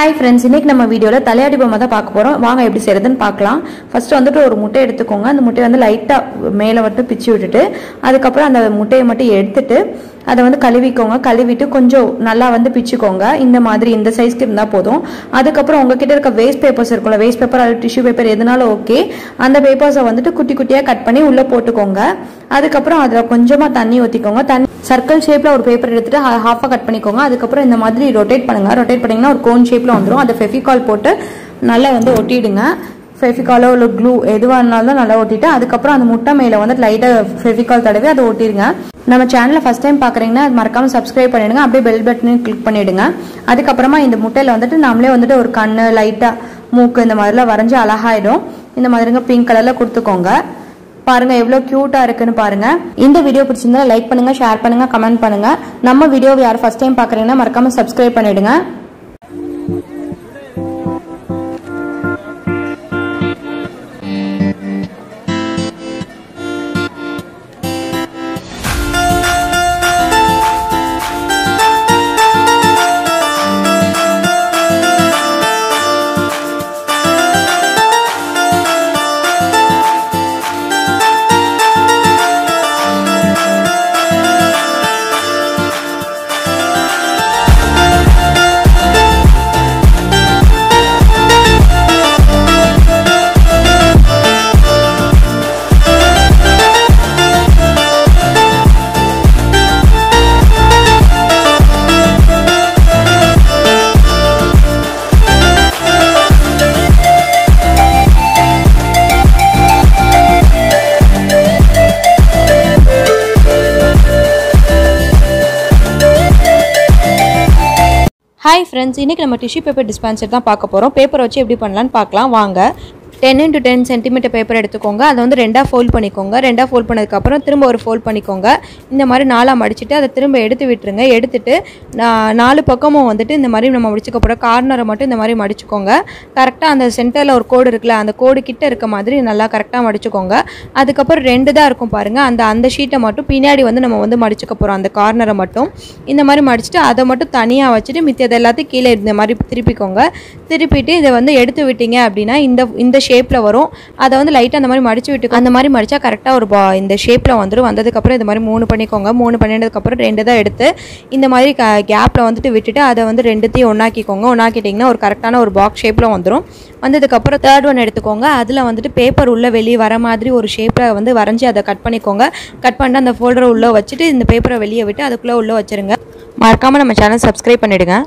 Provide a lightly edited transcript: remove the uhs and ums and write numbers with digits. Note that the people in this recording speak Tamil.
Hi friends, இன்னைக்கு நம்ம வீடியோல தலையாடி பொம்மை தான் பார்க்க போறோம். வாங்க எப்படி செய்யறதுன்னு பார்க்கலாம். ஃபர்ஸ்ட் வந்துட்டு ஒரு முட்டை எடுத்துக்கோங்க. அந்த முட்டையை வந்து லைட்டா மேல மட்டும் பிச்சி விட்டுட்டு அதுக்கு அப்புறம் அந்த முட்டையை மட்டும் எடுத்துட்டு அதை வந்து கழுவிக்கோங்க. கழுவிட்டு கொஞ்சம் நல்லா வந்து பிச்சுக்கோங்க. இந்த மாதிரி இந்த சைஸ்க்கு இருந்தா போதும். அதுக்கு அப்புறம் உங்ககிட்ட இருக்க வேஸ்ட் பேப்பர்ஸ் இருக்கும்ல, வேஸ்ட் பேப்பர் அல்லது டிஷ்யூ பேப்பர் எதுனாலும் ஓகே. அந்த பேப்பர்ஸை வந்துட்டு குட்டி குட்டியா கட் பண்ணி உள்ள போட்டுக்கோங்க. அதுக்கப்புறம் அதுல கொஞ்சமா தண்ணி ஊத்திக்கோங்க. தண்ணி சர்க்கிள் ஷேப்ல ஒரு பேப்பர் எடுத்துட்டு ஹாஃபா கட் பண்ணிக்கோங்க. அதுக்கப்புறம் இந்த மாதிரி ரொட்டேட் பண்ணுங்க. ரொட்டேட் பண்ணீங்கன்னா ஒரு கோன் ஷேப்ல வந்துடும். அதை ஃபெவிகால் போட்டு நல்லா வந்து ஒட்டிடுங்க. ஃபெவிகாலோ இல்லை க்ளூ எதுவாக இருந்தாலும் நல்லா ஒட்டிட்டு அதுக்கப்புறம் அந்த முட்டை மேலே வந்து லைட்டாக ஃபெவிகால் தடவி அதை ஒட்டிடுங்க. நம்ம சேனலை ஃபர்ஸ்ட் டைம் பார்க்குறீங்கன்னா அது மறக்காம சப்ஸ்கிரைப் பண்ணிடுங்க. அப்படியே பெல் பட்டனையும் கிளிக் பண்ணிடுங்க. அதுக்கப்புறமா இந்த முட்டையில் வந்துட்டு நாமளே வந்துட்டு ஒரு கண்ணு லைட்டாக மூக்கு இந்த மாதிரிலாம் வரைஞ்சி அழகாயிடும். இந்த மாதிரிங்க பிங்க் கலர்ல கொடுத்துக்கோங்க. பாருங்க எவ்வளவு கியூட்டா இருக்குன்னு பாருங்க. இந்த வீடியோ பிடிச்சிருந்தா லைக் பண்ணுங்க, ஷேர் பண்ணுங்க, கமெண்ட் பண்ணுங்க. நம்ம வீடியோவை யார் ஃபர்ஸ்ட் டைம் பாக்குறீங்கன்னா மறக்காம சப்ஸ்கிரைப் பண்ணிடுங்க. Hi friends, இன்னைக்கு நம்ம டிஷ்யூ பேப்பர் டிஸ்பென்சர் தான் பார்க்க போறோம். பேப்பர் வச்சு எப்படி பண்ணலாம்னு பார்க்கலாம் வாங்க. 10 into 10 cm பேப்பர் எடுத்துக்கோங்க. அதை வந்து ரெண்டா ஃபோல்ட் பண்ணிக்கோங்க. ரெண்டா ஃபோல்ட் பண்ணதுக்கு அப்புறம் திரும்ப ஒரு ஃபோல்ட் பண்ணிக்கோங்க. இந்த மாதிரி நாலா மடிச்சிட்டு அதை திரும்ப எடுத்து விட்டுருங்க. எடுத்துட்டு நாலு பக்கமும் வந்துட்டு இந்த மாதிரி நம்ம மடிச்சுக்க போறோம். கார்னரை மட்டும் இந்த மாதிரி மடிச்சுக்கோங்க. கரெக்டாக அந்த சென்டரில் ஒரு கோடு இருக்குல்ல, அந்த கோடு கிட்ட இருக்க மாதிரி நல்லா கரெக்டாக மடிச்சுக்கோங்க. அதுக்கப்புறம் ரெண்டு தான் இருக்கும் பாருங்க. அந்த ஷீட்டை மட்டும் பின்னாடி வந்து நம்ம வந்து மடிச்சுக்க போறோம். அந்த கார்னரை மட்டும் இந்த மாதிரி மடிச்சுட்டு அதை மட்டும் தனியாக வச்சுட்டு மித்தது எல்லாத்தையும் கீழே இந்த மாதிரி திருப்பிக்கோங்க. திருப்பிட்டு இதை வந்து எடுத்து விட்டீங்க அப்படின்னா இந்த ஷேப்ல வரும். அதை வந்து லைட்டா அந்த மாதிரி மடிச்சு விட்டு அந்த மாதிரி மடிச்சா கரெக்டா ஒரு இந்த ஷேப்ல வந்துடும். வந்ததுக்கு அப்புறம் இந்த மாதிரி 3 பண்ணிக்கோங்க. 3 பண்ணினதுக்கு அப்புறம் 2 தான் எடுத்து இந்த மாதிரி கேப்ல வந்துட்டு விட்டுட்டு அதை வந்து ரெண்டுத்தையும் ஒண்ணாக்கிக்கோங்க. ஒண்ணாக்கிட்டீங்கன்னா ஒரு கரெக்டான ஒரு பாக்ஸ் ஷேப்ல வந்துடும். வந்ததுக்கு அப்புறம் தேர்ட் ஒன் எடுத்துக்கோங்க. அதுல வந்துட்டு பேப்பர் உள்ள வெளியே வர மாதிரி ஒரு ஷேப்ல வந்து வரைஞ்சி அதை கட் பண்ணிக்கோங்க. கட் பண்ணிட்டு அந்த ஃபோல்டரை உள்ள வச்சுட்டு இந்த பேப்பரை வெளியே விட்டு அதுக்குள்ள உள்ள வச்சிருங்க. மறக்காம நம்ம சேனல் சப்ஸ்கிரைப் பண்ணிடுங்க.